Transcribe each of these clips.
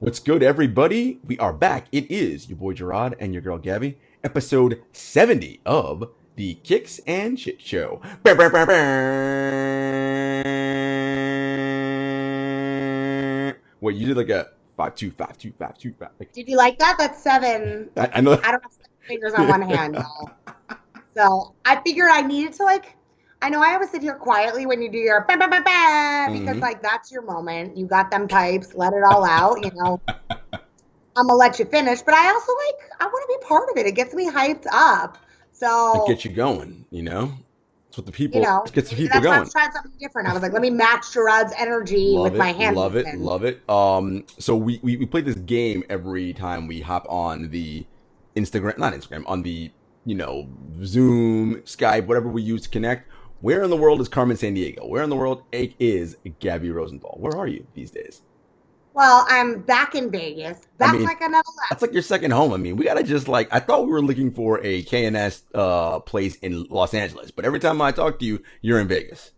What's good, everybody? We are back. It is your boy Jarod and your girl Gabby, episode 70 of the Kicks and Shit Show. Wait, you did like a 5-2-5-2-5-2-5. Did you like that? That's seven. I know. I don't have 7 fingers on one hand, y'all. So I figured I needed to I know I always sit here quietly when you do your bah, bah, bah, bah, because that's your moment. You got them pipes, let it all out, I'm gonna let you finish, but I also I want to be part of it. It gets me hyped up. So it gets you going, It's what the people, it gets the people that's going. why I was trying something different. I was like, let me match Jarod's energy with my hand. Love it. So we play this game every time we hop on the on the, Zoom, Skype, whatever we use to connect. Where in the world is Carmen Sandiego? Where in the world is Gabby Rosenthal? Where are you these days? Well, I'm back in Vegas. That's like another level. That's like your second home. I mean, we gotta just I thought we were looking for a KNS place in Los Angeles, but every time I talk to you, you're in Vegas.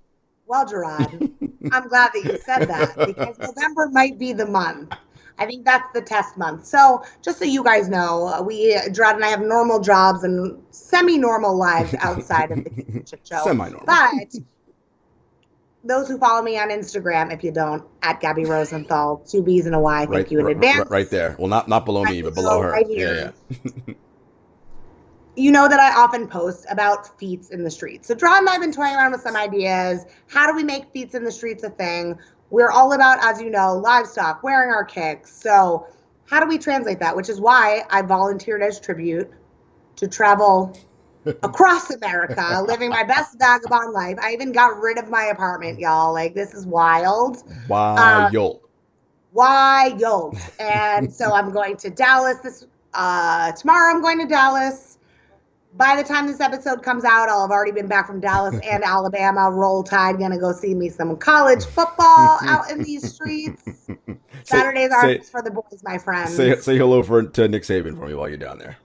Well, Jarod, I'm glad that you said that because November might be the month. I think that's the test month. So just so you guys know, Jarod and I have normal jobs and semi-normal lives outside of the shit show. Semi-normal. But those who follow me on Instagram, if you don't, at Gabby Rosenthal, 2 B's and a Y. Thank you in advance. Right there. Well, not below me, but below her. Right here. Yeah. You know that I often post about feats in the streets. So Jarod and I have been toying around with some ideas. How do we make feats in the streets a thing? We're all about, as you know, livestock, wearing our kicks. So how do we translate that? Which is why I volunteered as tribute to travel across America, living my best vagabond life. I even got rid of my apartment, y'all. This is wild. Wild. And so I'm going to Dallas tomorrow. I'm going to Dallas. By the time this episode comes out, I'll have already been back from Dallas and Alabama. Roll Tide, gonna go see me some college football out in these streets. Saturdays are for the boys, my friends. Say hello to Nick Saban for me while you're down there.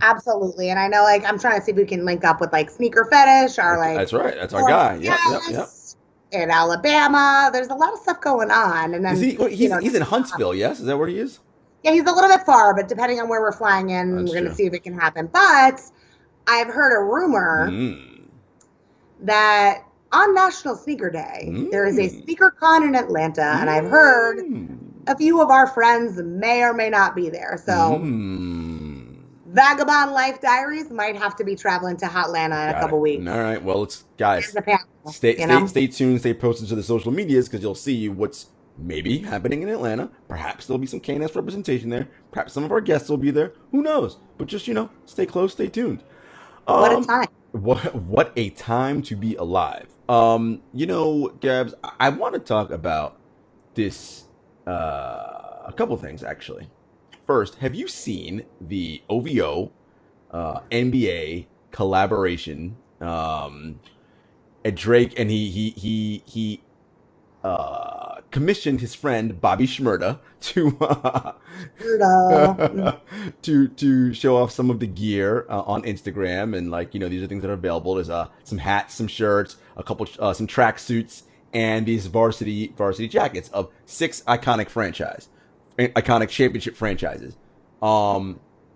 Absolutely, and I know I'm trying to see if we can link up with Sneaker Fetish or That's right, that's our guy. Yep. In Alabama, there's a lot of stuff going on, and then he's in Huntsville. Yes, is that where he is? Yeah, he's a little bit far, but depending on where we're flying in, we're going to see if it can happen. But I've heard a rumor that on National Sneaker Day, there is a sneaker con in Atlanta, and I've heard a few of our friends may or may not be there. So Vagabond Life Diaries might have to be traveling to Hotlanta in a couple weeks. All right, well, guys, stay tuned, stay posted to the social medias because you'll see what's maybe happening in Atlanta. Perhaps there'll be some KNS representation there. Perhaps some of our guests will be there. Who knows? But just, stay close, stay tuned. What a time. What a time to be alive. Gabs, I want to talk about this, a couple things, actually. First, have you seen the OVO NBA collaboration? At Drake, and he commissioned his friend Bobby Shmurda to show off some of the gear on Instagram, and these are things that are available. There's some hats, some shirts, a couple some track suits, and these varsity jackets of 6 iconic championship franchises.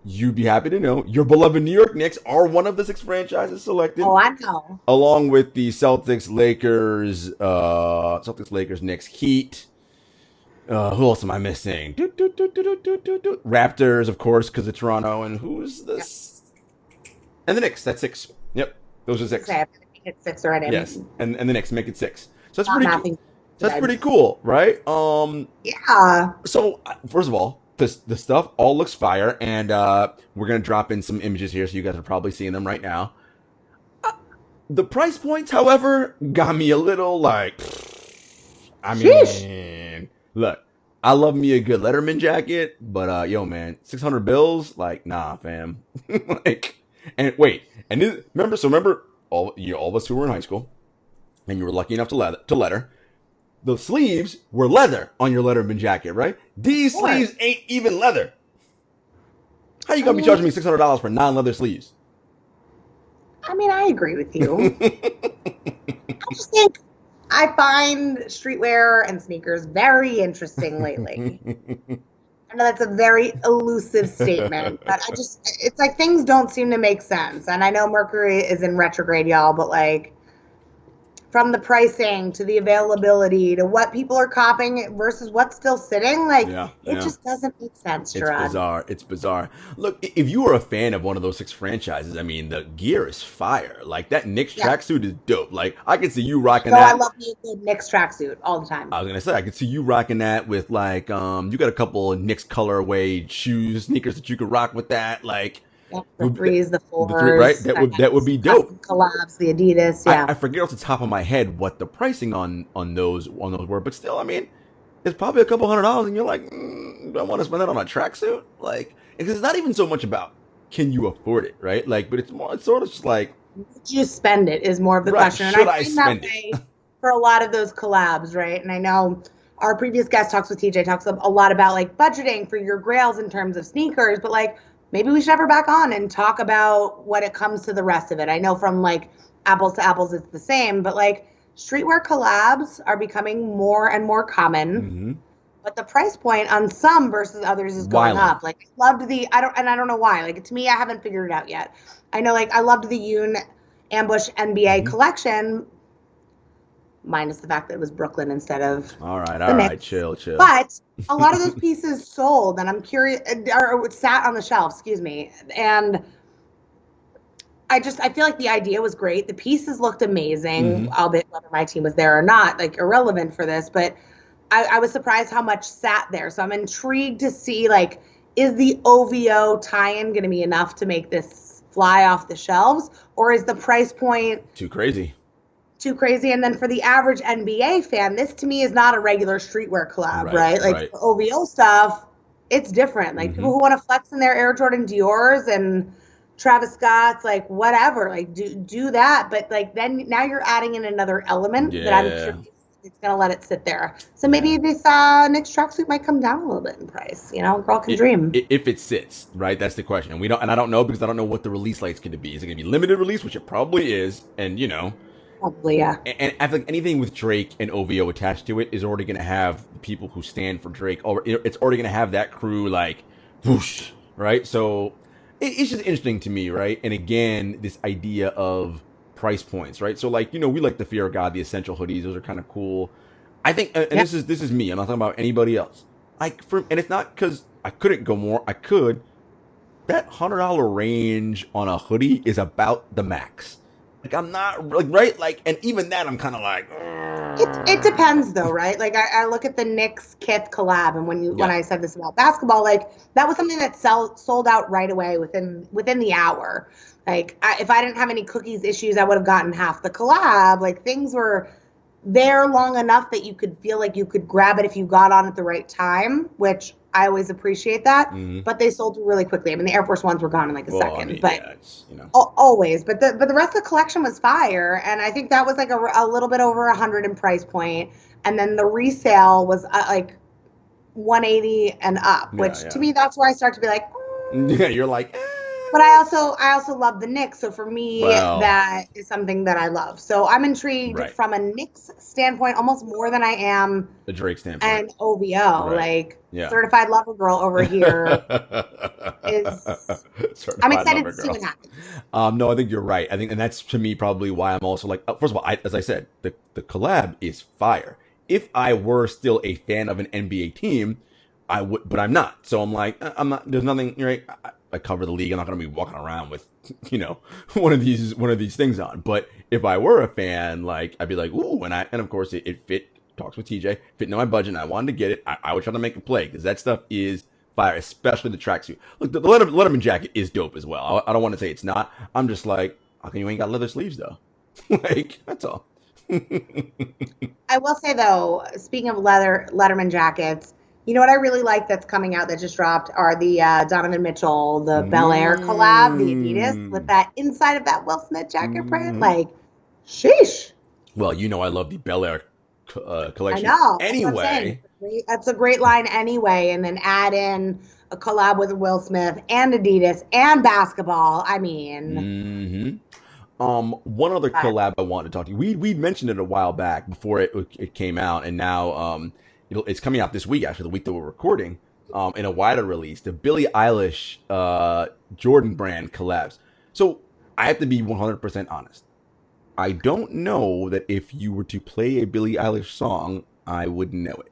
You'd be happy to know your beloved New York Knicks are one of the 6 franchises selected. Oh, I know. Along with the Celtics, Lakers, Knicks, Heat. Who else am I missing? Raptors, of course, because of Toronto. And who's this? And the Knicks. That's 6. Yep, those are 6. I think it's 6 already. Yes, and the Knicks make it 6. So that's pretty cool. That's pretty cool, right? Yeah. So first of all, the stuff all looks fire, and we're going to drop in some images here, so you guys are probably seeing them right now. The price points, however, got me a little Sheesh. Look, I love me a good Letterman jacket, but yo, man, 600 bills? Nah, fam. Remember all of us who were in high school, and you were lucky enough to letter. The sleeves were leather on your Letterman jacket, right? These sleeves ain't even leather. How you gonna be charging me $600 for non-leather sleeves? I mean, I agree with you. I just think I find streetwear and sneakers very interesting lately. I know that's a very elusive statement, but it's like things don't seem to make sense. And I know Mercury is in retrograde, y'all, but like from the pricing to the availability to what people are copying versus what's still sitting, like it just doesn't make sense, Jarod. It's bizarre. It's bizarre. Look, if you were a fan of one of those 6 franchises, I mean, the gear is fire. Like that Knicks tracksuit is dope. Like I can see you rocking that. I love the good Knicks tracksuit all the time. I was gonna say I can see you rocking that with like you got a couple of Knicks colorway shoes, sneakers that you could rock with that. Like the threes, the fours, right? That would be dope. Collabs, the Adidas, I forget off the top of my head what the pricing on those were, but still, I mean, it's probably a couple $100, and you're like, do I want to spend that on a tracksuit? Like, because it's not even so much about can you afford it, right? Like, but it's sort of just like, would you spend it is more of the question. Should and I spend it? For a lot of those collabs, right? And I know our previous guest talks with TJ talks a lot about like budgeting for your grails in terms of sneakers, but like maybe we should have her back on and talk about when it comes to the rest of it. I know from like apples to apples, it's the same, but like streetwear collabs are becoming more and more common, but the price point on some versus others is going up. Like I loved I don't know why. Like to me, I haven't figured it out yet. I know like I loved the Yoon Ambush NBA collection, minus the fact that it was Brooklyn instead of all right, chill. But a lot of those pieces sold, and I'm curious, or sat on the shelf, excuse me. And I feel like the idea was great. The pieces looked amazing, albeit whether my team was there or not, like irrelevant for this. But I was surprised how much sat there. So I'm intrigued to see, like, is the OVO tie-in going to be enough to make this fly off the shelves, or is the price point too crazy? And then for the average NBA fan, this to me is not a regular streetwear collab, right? Like the OVO stuff, it's different. Like people who want to flex in their Air Jordan Dior's and Travis Scott's, like whatever, like do that. But like then now you're adding in another element that I'm curious it's gonna let it sit there. So maybe this Knicks tracksuit might come down a little bit in price. You know, girl can dream. If it sits, right? That's the question. And I don't know because I don't know what the release light's gonna be. Is it gonna be limited release, which it probably is, and you know. Probably, yeah. And I think anything with Drake and OVO attached to it is already going to have people who stand for Drake, or it's already going to have that crew like, whoosh, right? So it's just interesting to me, right? And again, this idea of price points, right? So like, you know, we like the Fear of God, the Essential hoodies; those are kind of cool. I think, and this is me. I'm not talking about anybody else. And it's not because I couldn't go more. I could. That $100 range on a hoodie is about the max. Like I'm not like right, like, and even that I'm kind of like. It depends though, right? Like I look at the Knicks Kith collab, and when I said this about basketball, like that was something that sold out right away within the hour. Like if I didn't have any cookies issues, I would have gotten half the collab. Like things were there long enough that you could feel like you could grab it if you got on at the right time, which I always appreciate that, but they sold really quickly. I mean, the Air Force Ones were gone in like a second, I mean, but always. But the rest of the collection was fire, and I think that was like a little bit over 100 in price point, and then the resale was like 180 and up, which to me that's where I start to be like, yeah, you're like. But I also love the Knicks, so for me that is something that I love. So I'm intrigued from a Knicks standpoint almost more than I am the Drake standpoint and OVO. Like certified lover girl over here is. I'm excited to see what happens. No, I think you're right. I think, and that's to me probably why I'm also like. First of all, as I said, the collab is fire. If I were still a fan of an NBA team, I would, but I'm not. So I'm like, I'm not. There's nothing. Right. I cover the league. I'm not going to be walking around with, you know, one of these things on. But if I were a fan, like I'd be like, ooh, and of course it fit. Talks with TJ, fit into my budget. And I wanted to get it. I would try to make a play because that stuff is fire, especially the tracksuit. Look, the Letterman jacket is dope as well. I don't want to say it's not. I'm just like, how come you ain't got leather sleeves though? Like that's all. I will say though, speaking of Letterman jackets. You know what I really like that's coming out that just dropped are the Donovan Mitchell, the Bel Air collab, the Adidas, with that inside of that Will Smith jacket print. Like, sheesh. Well, you know I love the Bel Air collection. I know. Anyway. That's a great line anyway. And then add in a collab with Will Smith and Adidas and basketball. I mean. One other collab I wanted to talk to you. We mentioned it a while back before it came out. And now it's coming out this week, actually, the week that we're recording. in a wider release, the Billie Eilish Jordan brand collabs. So I have to be 100% honest. I don't know that if you were to play a Billie Eilish song, I would know it.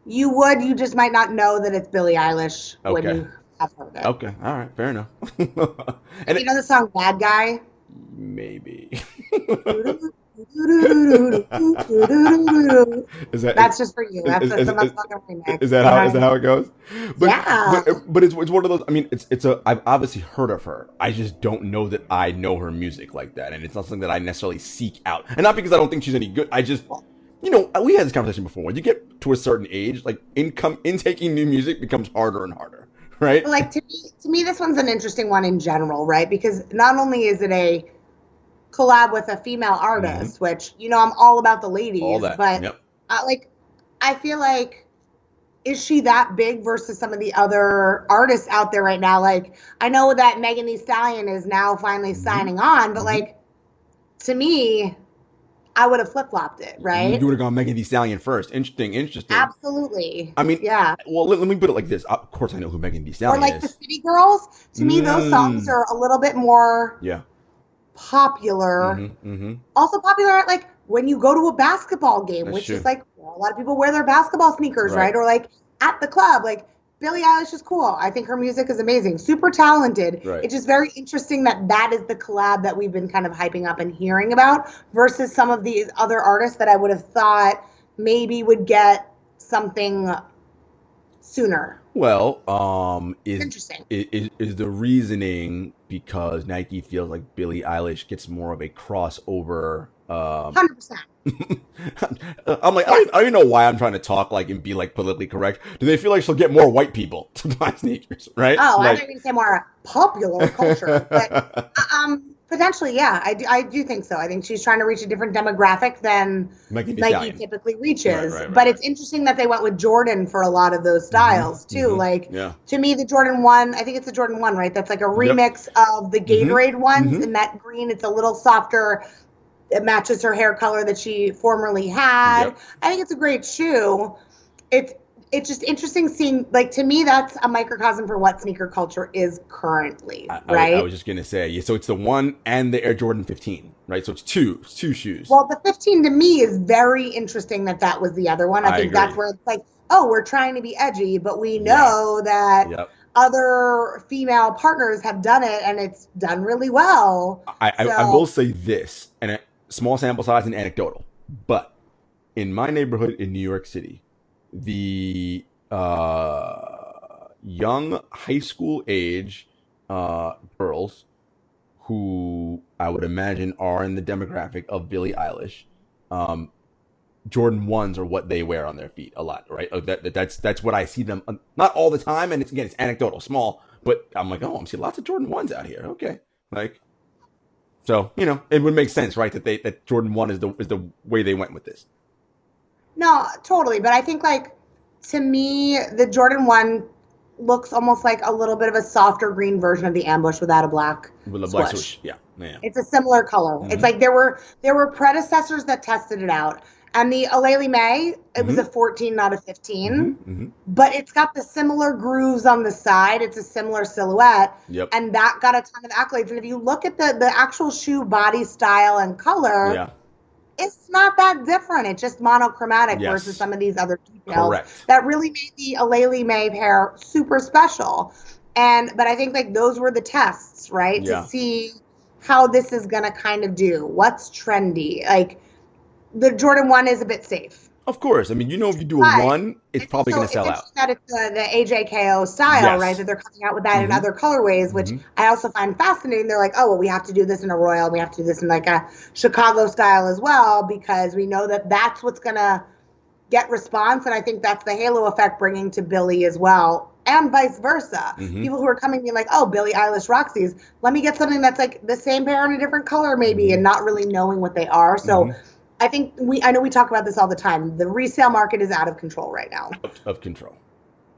You would, you just might not know that it's Billie Eilish when Okay. you have heard it. Okay. All right. Fair enough. You know the song Bad Guy? Maybe. That's just for you. That's a motherfucking remix. Is that how it goes? But, Yeah. but it's one of those. I mean, I've obviously heard of her. I just don't know that I know her music like that, and it's not something that I necessarily seek out. And not because I don't think she's any good. I just, we had this conversation before. When you get to a certain age, like intaking new music becomes harder and harder, right? Like to me, this one's an interesting one in general, right? Because not only is it a collab with a female artist, which I'm all about the ladies, All that. but Yep. I feel like, is she that big versus some of the other artists out there right now? Like, I know that Megan Thee Stallion is now finally signing on, but like, to me, I would have flip-flopped it, right? You would have gone Megan Thee Stallion first. Interesting. Absolutely. I mean, yeah. Well, let me put it like this. Of course, I know who Megan Thee Or Stallion like is. the City Girls. To me, those songs are a little bit more popular. Also popular at like when you go to a basketball game, That's which true. is like a lot of people wear their basketball sneakers, right? Or like at the club, like Billie Eilish is cool. I think her music is amazing, super talented. Right. It's just very interesting that is the collab that we've been kind of hyping up and hearing about versus some of these other artists that I would have thought maybe would get something sooner. Well, Interesting. Is the reasoning because Nike feels like Billie Eilish gets more of a crossover? 100%. I'm like, I don't even know why I'm trying to talk like and be like politically correct. Do they feel like she'll get more white people to buy sneakers, right? Oh, like, I thought you were going to say more popular culture. But potentially, yeah, I do think so. I think she's trying to reach a different demographic than Nike typically reaches. But it's interesting that they went with Jordan for a lot of those styles, too. Like, to me, the Jordan 1, I think it's the Jordan 1, right? That's like a remix of the Gatorade ones. In that green, it's a little softer. It matches her hair color that she formerly had. I think it's a great shoe. It's just interesting seeing, like, to me, that's a microcosm for what sneaker culture is currently, right? I was just going to say, so it's the 1 and the Air Jordan 15, right? So it's two shoes. Well, the 15 to me is very interesting that was the other one. I think agree. that's where it's like, oh, we're trying to be edgy, but we know that other female partners have done it and it's done really well. I will say this, and a small sample size and anecdotal, but in my neighborhood in New York City, the young high school age girls who I would imagine are in the demographic of Billie Eilish, Jordan 1s are what they wear on their feet a lot, right? That's what I see them, not all the time, and it's anecdotal, small, but I'm like, I'm seeing lots of Jordan 1s out here. Okay, like, so it would make sense, right? That Jordan 1 is the way they went with this. No, totally. But I think, like, to me, the Jordan 1 looks almost like a little bit of a softer green version of the Ambush without a black swoosh. Yeah. It's a similar color. It's like there were predecessors that tested it out. And the Aleli May, it was a 14, not a 15. But it's got the similar grooves on the side. It's a similar silhouette. And that got a ton of accolades. And if you look at the actual shoe body style and color, it's not that different. It's just monochromatic versus some of these other details that really made the Aleli May pair super special. But I think, like, those were the tests, right? To see how this is going to kind of do. What's trendy. Like, the Jordan 1 is a bit safe. Of course. I mean, if you do a 1, it's probably going to sell out. That it's the AJKO style, right? That they're coming out with that in other colorways, which I also find fascinating. They're like, oh, well, we have to do this in a royal. We have to do this in like a Chicago style as well, because we know that that's what's going to get response. And I think that's the halo effect bringing to Billie as well. And vice versa. People who are coming being like, oh, Billie Eilish rocks these. Let me get something that's like the same pair in a different color maybe, and not really knowing what they are. So I think I know we talk about this all the time. The resale market is out of control right now. Out of control.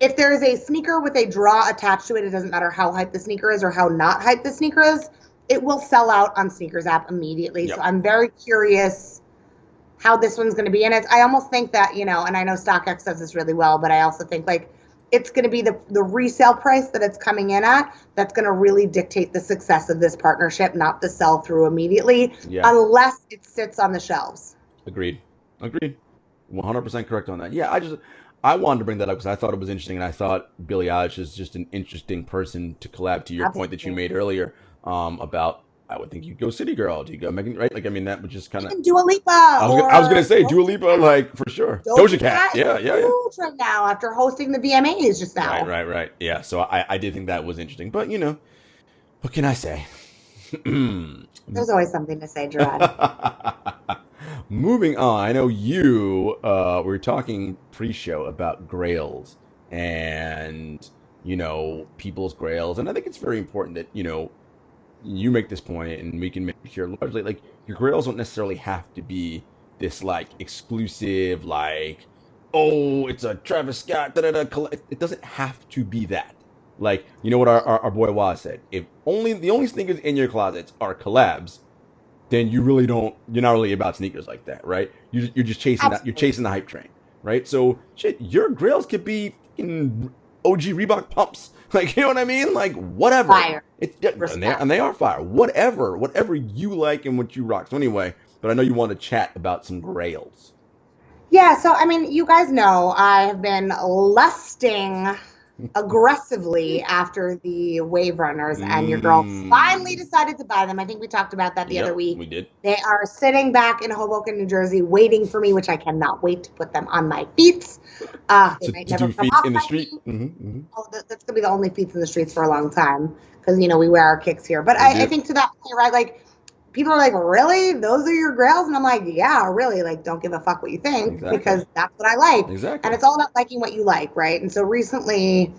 If there is a sneaker with a draw attached to it, it doesn't matter how hyped the sneaker is or how not hyped the sneaker is, it will sell out on Sneakers app immediately. So I'm very curious how this one's going to be. And I almost think that, and I know StockX does this really well, but I also think like it's going to be the resale price that it's coming in at that's going to really dictate the success of this partnership, not the sell through immediately, unless it sits on the shelves. Agreed. 100% correct on that. Yeah, I wanted to bring that up because I thought it was interesting, and I thought Billie Eilish is just an interesting person to collab, to your point that you made earlier about, I would think you go City Girl, do you go Megan, right? Like, I mean, that would just kind of... Dua Lipa. I was going to say Dua Lipa, like, for sure. Doja Cat. Yeah. Huge right now after hosting the VMAs just now. Right. Yeah, so I did think that was interesting. But, what can I say? There's always something to say, Jarod. Moving on, I know you were talking pre-show about grails and, people's grails. And I think it's very important that, you make this point and we can make it here largely, like, your grails don't necessarily have to be this, like, exclusive, like, oh, it's a Travis Scott, it doesn't have to be that. Like, you know what our boy Waz said? If the only sneakers in your closets are collabs, then you're not really about sneakers like that, right? You're just chasing that. You're chasing the hype train, right? So shit, your grails could be in OG Reebok pumps, like, you know what I mean? Like, whatever. Fire. And they are fire. Whatever you like and what you rock. So anyway, but I know you want to chat about some grails. Yeah, so I mean, you guys know I have been lusting aggressively after the Wave Runners, and your girl finally decided to buy them. I think we talked about that the other week. We did. They are sitting back in Hoboken, New Jersey, waiting for me, which I cannot wait to put them on my feet. They might never come off in the my street. feet. Mm-hmm. Oh, that's gonna be the only feet in the streets for a long time because we wear our kicks here. But I think to that point, right? Like, people are like, really? Those are your grails? And I'm like, yeah, really. Like, don't give a fuck what you think because that's what I like. Exactly. And it's all about liking what you like, right? And so recently,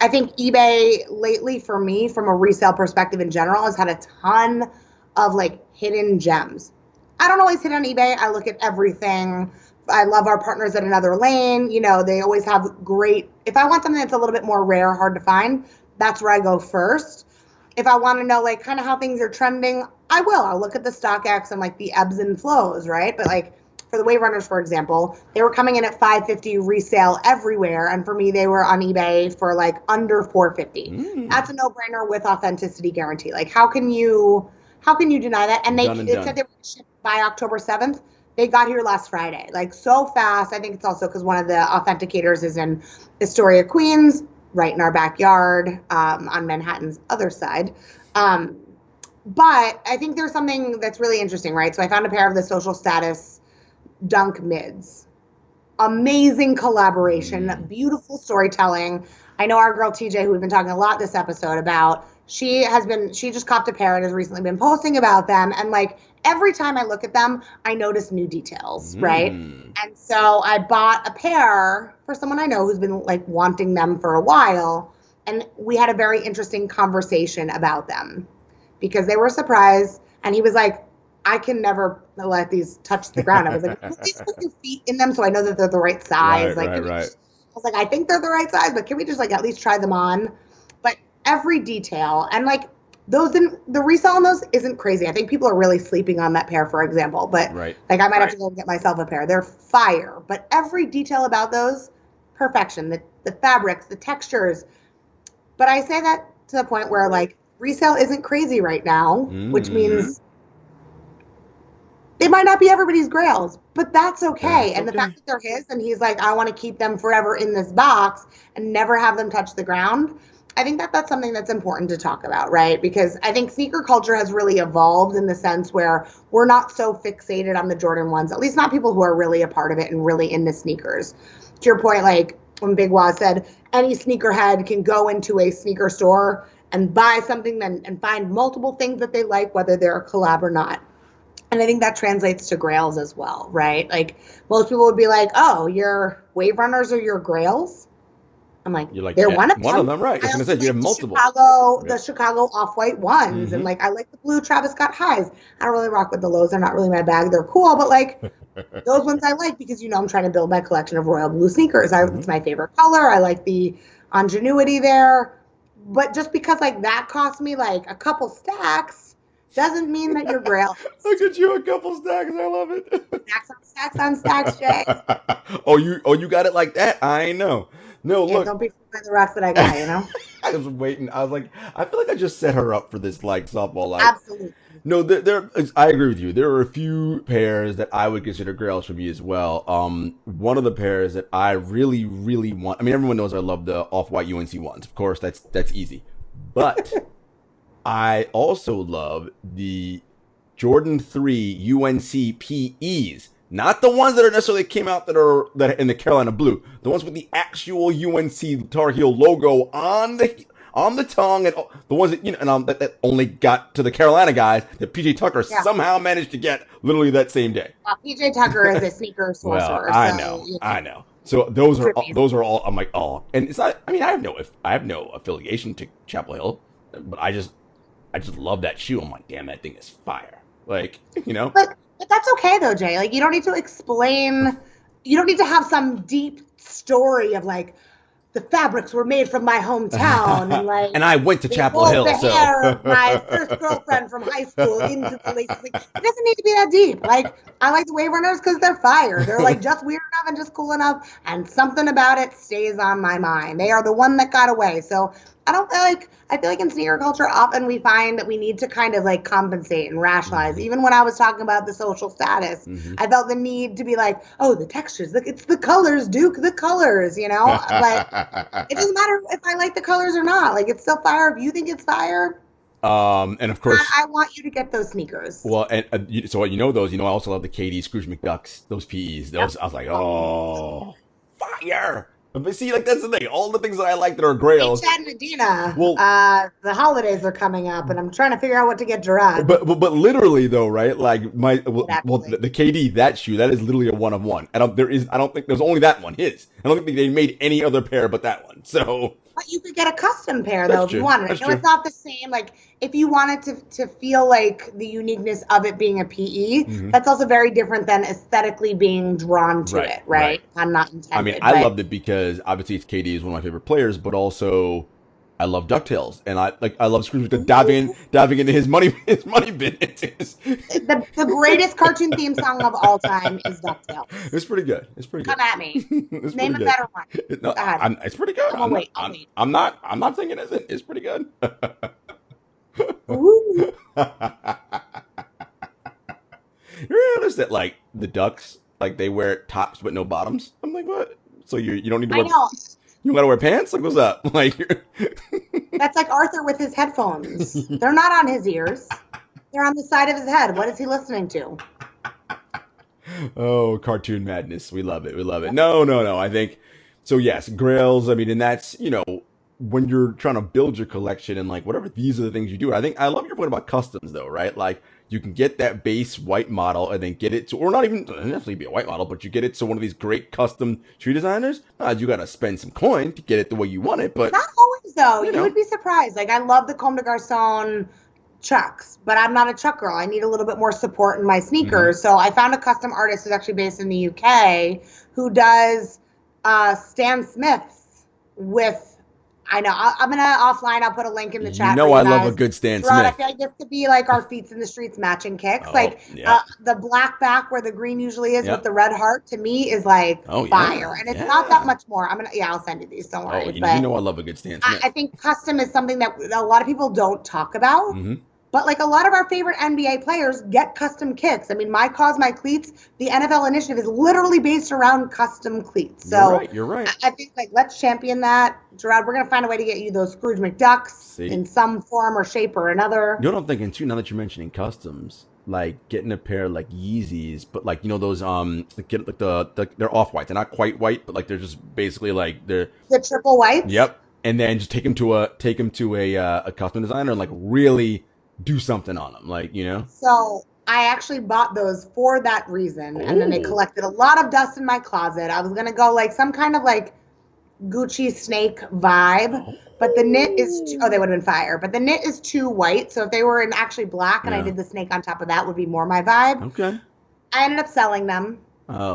I think eBay lately for me, from a resale perspective in general, has had a ton of like hidden gems. I don't always hit on eBay. I look at everything. I love our partners at Another Lane. They always have great, if I want something that's a little bit more rare, hard to find, that's where I go first. If I want to know like kind of how things are trending, I'll look at the StockX and like the ebbs and flows, right? But like for the Wave Runners, for example, they were coming in at $550 resale everywhere. And for me, they were on eBay for like under $450. That's a no-brainer with authenticity guarantee. Like, how can you deny that? And they said they were shipped by October 7th. They got here last Friday, like so fast. I think it's also because one of the authenticators is in Astoria, Queens, right in our backyard, on Manhattan's other side. But I think there's something that's really interesting, right? So I found a pair of the Social Status Dunk mids. Amazing collaboration, beautiful storytelling. I know our girl TJ, who we've been talking a lot this episode about, she just copped a pair and has recently been posting about them. And like every time I look at them, I notice new details, right? And so I bought a pair for someone I know who's been like wanting them for a while. And we had a very interesting conversation about them because they were surprised. And he was like, I can never let these touch the ground. I was like, please put your feet in them so I know that they're the right size. Right. I was like, I think they're the right size, but can we just like at least try them on? But every detail and like the resale on those isn't crazy. I think people are really sleeping on that pair, for example. But like I might have to go and get myself a pair. They're fire. But every detail about those, perfection. The fabrics, the textures. But I say that to the point where like resale isn't crazy right now, which means they might not be everybody's grails, but that's okay. And the fact that they're his and he's like, I want to keep them forever in this box and never have them touch the ground. I think that that's something that's important to talk about, right? Because I think sneaker culture has really evolved in the sense where we're not so fixated on the Jordan 1s, at least not people who are really a part of it and really into sneakers. To your point, like when Big Waz said, any sneakerhead can go into a sneaker store and buy something and find multiple things that they like, whether they're a collab or not. And I think that translates to grails as well, right? Like most people would be like, oh, your Wave Runners are your grails? I'm like, you're like, they're one of them, right? I was going to say, you have multiple. The Chicago off-white ones. And like, I like the blue Travis Scott highs. I don't really rock with the lows. They're not really my bag. They're cool. But like, those ones I like because, I'm trying to build my collection of royal blue sneakers. It's my favorite color. I like the ingenuity there. But just because like that cost me like a couple stacks doesn't mean that you're grail. Look at you, a couple stacks. I love it. Stacks on stacks, Jay. you got it like that? I ain't know. No, Yeah, look. don't be fooled by the rocks that I got, you know? I was waiting. I was like, I feel like I just set her up for this like softball. Like, Absolutely. no, I agree with you. There are a few pairs that I would consider grails for me as well. One of the pairs that I really, really want. I mean, everyone knows I love the off-white UNC ones. Of course, that's easy. But I also love the Jordan 3 UNC PEs. Not the ones that are necessarily came out that are in the Carolina blue. The ones with the actual UNC Tar Heel logo on the tongue, and the ones that that only got to the Carolina guys that PJ Tucker somehow managed to get literally that same day. Well, PJ Tucker is a sneaker sorcerer. Well, I know. So those are all. I'm like, oh, and it's not. I mean, I have no affiliation to Chapel Hill, but I just love that shoe. I'm like, damn, that thing is fire. Like, But that's okay though, Jay. Like, you don't need to explain. You don't need to have some deep story of like the fabrics were made from my hometown and like. And I went to Chapel Hill. The hair of my first girlfriend from high school into the laces. Like, it doesn't need to be that deep. Like, I like the Wave Runners because they're fire. They're like just weird enough and just cool enough, and something about it stays on my mind. They are the one that got away. So I feel like in sneaker culture, often we find that we need to kind of like compensate and rationalize. Even when I was talking about the social status, I felt the need to be like, oh, the textures, look, it's the colors, Duke, the colors, But it doesn't matter if I like the colors or not. Like, it's still fire. If you think it's fire. And of course, I want you to get those sneakers. Well, and so those. I also love the KD Scrooge McDucks, those PEs. Those I was like, oh, fire. But see, like, that's the thing. All the things that I like that are grails. Hey, Chad and Adina, the holidays are coming up, and I'm trying to figure out what to get Jarod. But literally though, right? Like the KD, that shoe, that is literally a one of one. I don't think there's only that one. His. I don't think they made any other pair but that one. So. But you could get a custom pair though if you wanted. I know it's not the same. Like, if you wanted to feel like the uniqueness of it being a PE, that's also very different than aesthetically being drawn to it, right? I'm not intended. I mean, I loved it because obviously KD is one of my favorite players, but also I love DuckTales, and I love Scrooge diving into his money bin. The greatest cartoon theme song of all time is DuckTales. It's pretty good. Come at me. Name a better one. It's pretty good. I'll wait. I'm not saying it isn't. It's pretty good. Ooh. You notice that like the ducks, like they wear tops but no bottoms? I'm like, what? So you don't need to wear. I know. You gotta wear pants? Like, what's up? Like, that's like Arthur with his headphones. They're not on his ears. They're on the side of his head. What is he listening to? Oh, cartoon madness. We love it. We love it. No. I think so. Yes, grails. I mean, and that's, when you're trying to build your collection and like whatever, these are the things you do. I love your point about customs though, right? Like, you can get that base white model and then get it to, or not even doesn't necessarily be a white model, but you get it to one of these great custom shoe designers. You got to spend some coin to get it the way you want it, but not always though. You would be surprised. Like, I love the Comme des Garçons Chucks, but I'm not a Chuck girl. I need a little bit more support in my sneakers. So I found a custom artist who's actually based in the UK who does Stan Smiths with. I know. I'm going to offline. I'll put a link in the chat. I love a good Stan Smith. I feel like this could be like our Feats in the Streets matching kicks. The black back where the green usually is with the red heart to me is like fire. And it's not that much more. I'll send you these. Don't worry. I love a good Stan Smith. I think custom is something that a lot of people don't talk about. But like a lot of our favorite NBA players get custom kits. I mean, My Cause, My Cleats, the NFL initiative is literally based around custom cleats. So you're right. I think like let's champion that. Jarod, we're going to find a way to get you those Scrooge McDucks in some form or shape or another. You know what I'm thinking too, now that you're mentioning customs, like getting a pair of like Yeezys, but like, those, they're off white. They're not quite white, but like they're just basically like the triple whites. Yep. And then just take them to a custom designer and like really do something on them, So I actually bought those for that reason. And then they collected a lot of dust in my closet. I was going to go like some kind of like Gucci snake vibe, but the knit is they would have been fire, but the knit is too white. So if they were in actually black and I did the snake on top of that, would be more my vibe. Okay. I ended up selling them.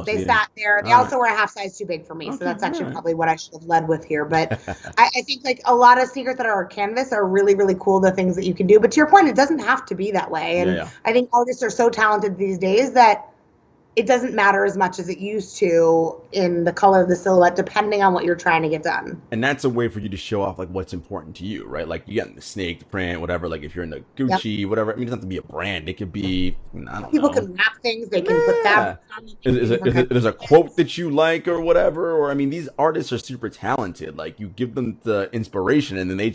They sat there. They also were a half size too big for me. So that's actually probably what I should have led with here. But I think like a lot of sneakers that are canvas are really, really cool, the things that you can do. But to your point, it doesn't have to be that way. And I think artists are so talented these days that it doesn't matter as much as it used to in the color of the silhouette, depending on what you're trying to get done. And that's a way for you to show off like what's important to you, right? Like you got the snake, the print, whatever. Like if you're in the Gucci, whatever. I mean, it doesn't have to be a brand. It could be, I don't People know. can wrap things. They can put that on. There's a quote that you like or whatever. Or I mean, these artists are super talented. Like you give them the inspiration, and then they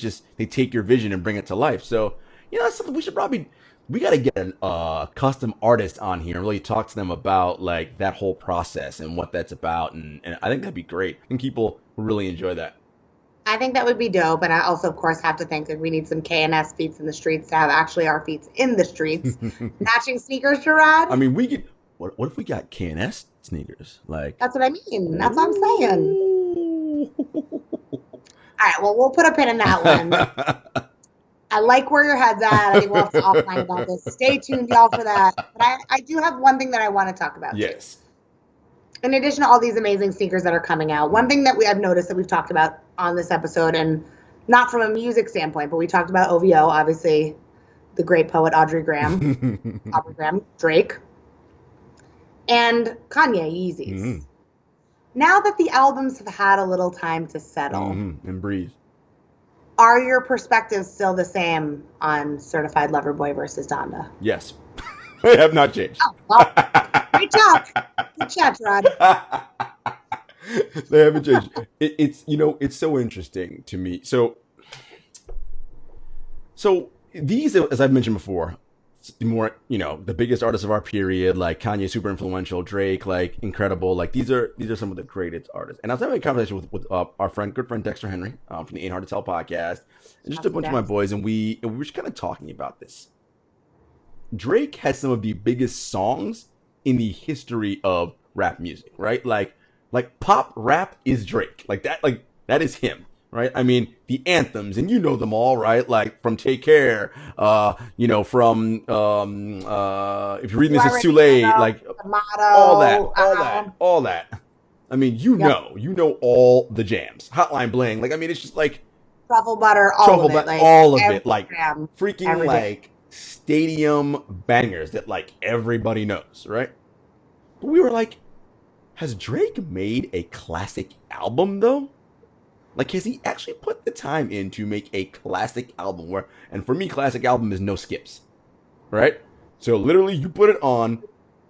take your vision and bring it to life. So that's something we got to get a custom artist on here and really talk to them about like that whole process and what that's about. And I think that'd be great. And people really enjoy that. I think that would be dope. And I also, of course, have to think that we need some KNS feats in the streets to have actually our feats in the streets. Matching sneakers, Jarod. I mean, we could, what if we got KNS sneakers? Like, that's what I mean. That's what I'm saying. All right. Well, we'll put a pin in that one. I like where your head's at. I think we'll have to offline about this. Stay tuned, y'all, for that. But I do have one thing that I want to talk about. Yes. In addition to all these amazing sneakers that are coming out, one thing that I've noticed that we've talked about on this episode, and not from a music standpoint, but we talked about OVO, obviously, the great poet Aubrey Graham, Drake, and Kanye Yeezys. Mm-hmm. Now that the albums have had a little time to settle and breathe, are your perspectives still the same on Certified Lover Boy versus Donda? Yes. They have not changed. Oh, well, great job. Good job, Rod. They haven't changed. It's so interesting to me. So these, as I've mentioned before, more, the biggest artists of our period, like Kanye, super influential, Drake, like incredible. Like these are some of the greatest artists. And I was having a conversation with our good friend Dexter Henry from the Ain't Hard to Tell podcast, and just a bunch of my boys, and we were just kind of talking about this. Drake has some of the biggest songs in the history of rap music, right? Like pop rap is Drake. Like that is him. Right, I mean the anthems, and them all, right? Like from "Take Care," from if you're reading this, it's too late. Like all that. I mean, you know all the jams. Hotline Bling, like I mean, it's just like Truffle Butter, all of it, like freaking everything. Like stadium bangers that like everybody knows, right? But we were like, has Drake made a classic album though? Like, has he actually put the time in to make a classic album and for me, classic album is no skips, right? So literally you put it on,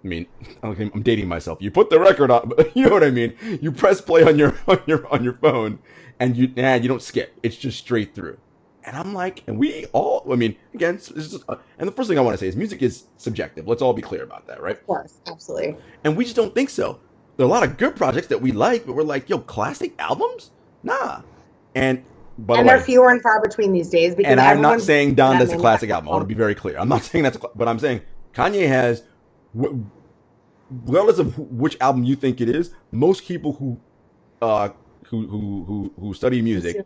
I mean, I'm dating myself. You put the record on, but you know what I mean? You press play on your phone and you don't skip. It's just straight through. And I'm like, and we all, I mean, again, it's just, and the first thing I want to say is music is subjective. Let's all be clear about that, right? Of course, absolutely. And we just don't think so. There are a lot of good projects that we like, but we're like, yo, classic albums? Nah. And they're fewer and far between these days. And I'm not saying Donda's a classic album. I want to be very clear. I'm not saying but I'm saying Kanye has, regardless of which album you think it is, most people who study music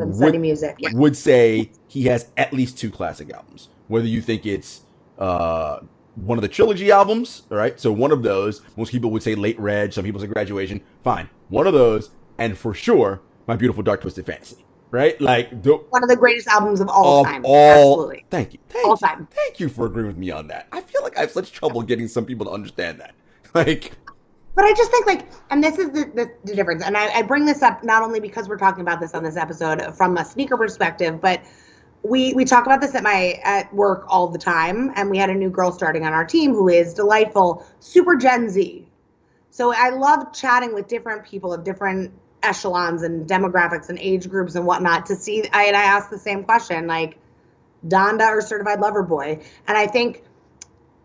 would say he has at least 2 classic albums. Whether you think it's one of the trilogy albums, all right? So one of those, most people would say Late Reg, some people say Graduation. Fine. One of those, and for sure, My Beautiful Dark Twisted Fantasy, right? Like one of the greatest albums of all time. Absolutely. Thank you. Time. Thank you for agreeing with me on that. I feel like I have such trouble getting some people to understand that. Like, but I just think and this is the difference. And I bring this up not only because we're talking about this on this episode from a sneaker perspective, but we talk about this at work all the time. And we had a new girl starting on our team who is delightful, super Gen Z. So I love chatting with different people of different echelons and demographics and age groups and whatnot to see. And I asked the same question, like Donda or Certified Lover Boy. And I think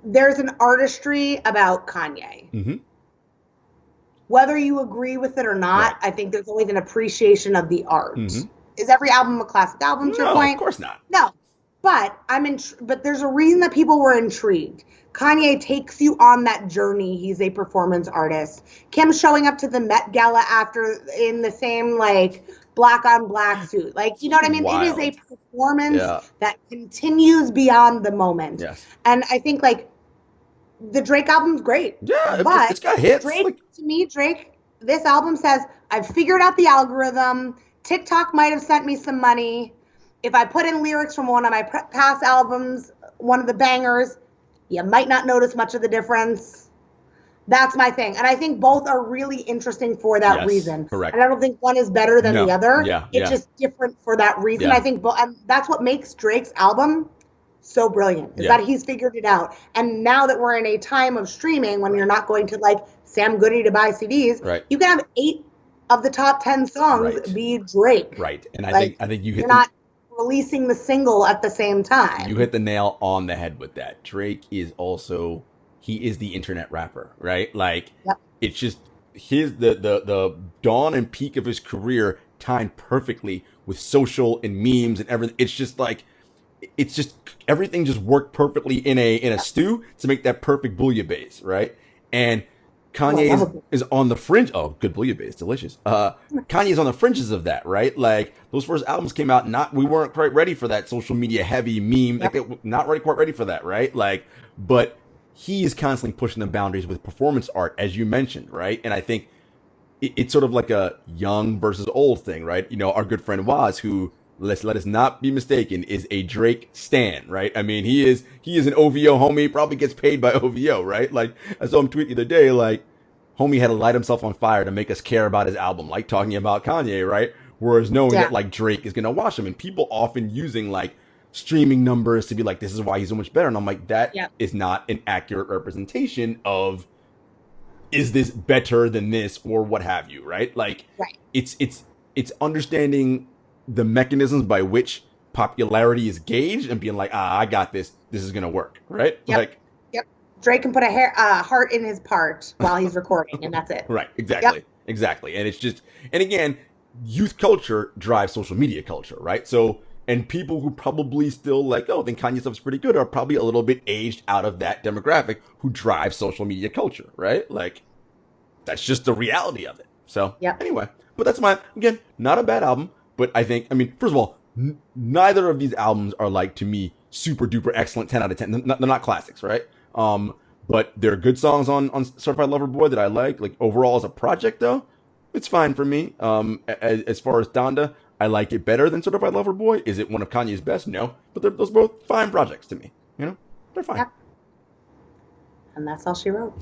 there's an artistry about Kanye. Mm-hmm. Whether you agree with it or not, right. I think there's always an appreciation of the art. Mm-hmm. Is every album a classic album to your point? No, of course not. No. But but there's a reason that people were intrigued. Kanye takes you on that journey. He's a performance artist. Kim showing up to the Met Gala after in the same like black on black suit. Like, you know what I mean? Wild. It is a performance that continues beyond the moment. Yes. And I think like the Drake album's great. Yeah, but it's got hits. Drake, this album says, I've figured out the algorithm. TikTok might have sent me some money. If I put in lyrics from one of my past albums, one of the bangers, you might not notice much of the difference. That's my thing. And I think both are really interesting for that Yes, reason. correct. And I don't think one is better than No, the other. yeah, It's yeah, just different for that reason. yeah, I think and that's what makes Drake's album so brilliant, is yeah. that he's figured it out. And now that we're in a time of streaming when you're Right, not going to like Sam Goody to buy CDs, right, you can have 8 of the top 10 songs right, be Drake. right. And Like I think you you're hit the not releasing the single at the same you time. hit the nail on the head with that. Drake is also he is the internet rapper, right? Like Yep. it's just his the dawn and peak of his career timed perfectly with social and memes and everything. It's just like it's just everything just worked perfectly in a stew to make that perfect bouillabaisse, right? And Oh, I Kanye love is, a book. is on the fringe. Oh, good bouillabaisse, delicious. Kanye is on the fringes of that, right? Like those first albums came out, not we weren't quite ready for that social media heavy meme, like Yep. not really quite ready for that, right? Like, but he is constantly pushing the boundaries with performance art, as you mentioned, right? And I think it's sort of like a young versus old thing, right? You know, our good friend Waz, who let us not be mistaken, is a Drake stan, right? I mean, he is an OVO homie, probably gets paid by OVO, right? Like I saw him tweet the other day, like homie had to light himself on fire to make us care about his album, like talking about Kanye, right? Whereas knowing Yeah. that like Drake is gonna watch him, and people often using like streaming numbers to be like, this is why he's so much better, and I'm like, that Yep. is not an accurate representation of is this better than this or what have you, right? Like Right. it's understanding the mechanisms by which popularity is gauged and being like, I got this. This is gonna work, right? Yep. Like, Yep. Drake can put a heart in his part while he's recording, and that's it. right, Yep. exactly. And it's just, and again, youth culture drives social media culture, right? So, and people who probably still like, oh, think Kanye stuff's pretty good, are probably a little bit aged out of that demographic who drive social media culture, right? Like, that's just the reality of it. So Yep. anyway, but that's my again not a bad album, but I think first of all, neither of these albums are like to me super duper excellent 10 out of 10. They're not classics, right? But they're good songs on Certified Lover Boy that I like. Like overall as a project though, it's fine for me. As far as Donda, I like it better than Certified Lover Boy. Is it one of Kanye's best? No, but they're those both fine projects to me. You know, they're fine. Yep. And that's all she wrote.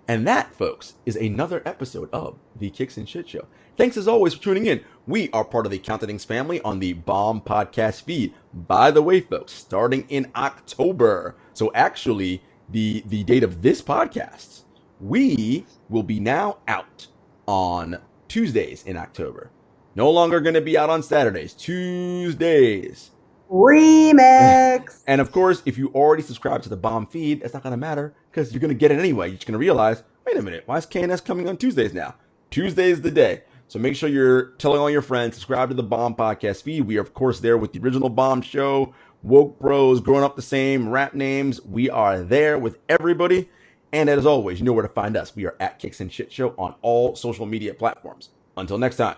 And that, folks, is another episode of the Kicks and Shit Show. Thanks as always for tuning in. We are part of the Count the Things family on the Bomb Podcast feed. By the way, folks, starting in October, so actually the date of this podcast, we will be now out on Tuesdays in October. No longer going to be out on Saturdays, Tuesdays. Remix. And of course, if you already subscribe to the Bomb feed, that's not going to matter because you're going to get it anyway. You're just going to realize, wait a minute, why is KNS coming on Tuesdays now? Tuesday is the day. So make sure you're telling all your friends, subscribe to the Bomb podcast feed. We are, of course, there with the original Bomb show, Woke Bros, Growing Up the Same, Rap Names. We are there with everybody. And as always, you know where to find us. We are at Kicks and Shit Show on all social media platforms. Until next time,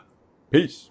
peace.